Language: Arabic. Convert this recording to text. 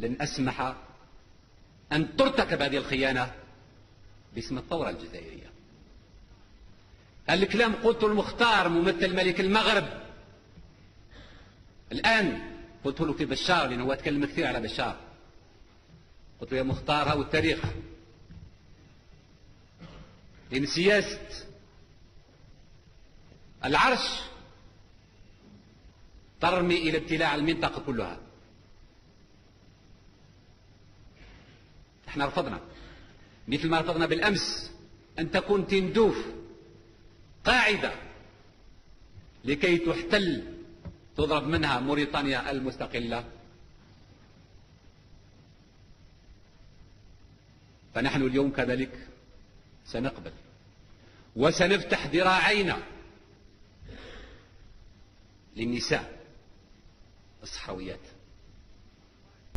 لن أسمح أن ترتكب هذه الخيانة باسم الثورة الجزائرية. الكلام قلت المختار ممثل ملك المغرب، الآن قلت له في بشار لأنه هو تكلم كثير على بشار، قلت له يا مختار هاو التاريخ، لأن سياسة العرش ترمي إلى ابتلاع المنطقة كلها. احنا رفضنا مثل ما رفضنا بالأمس أن تكون تندوف قاعدة لكي تحتل تضرب منها موريتانيا المستقلة. فنحن اليوم كذلك سنقبل وسنفتح ذراعينا للنساء الصحراويات.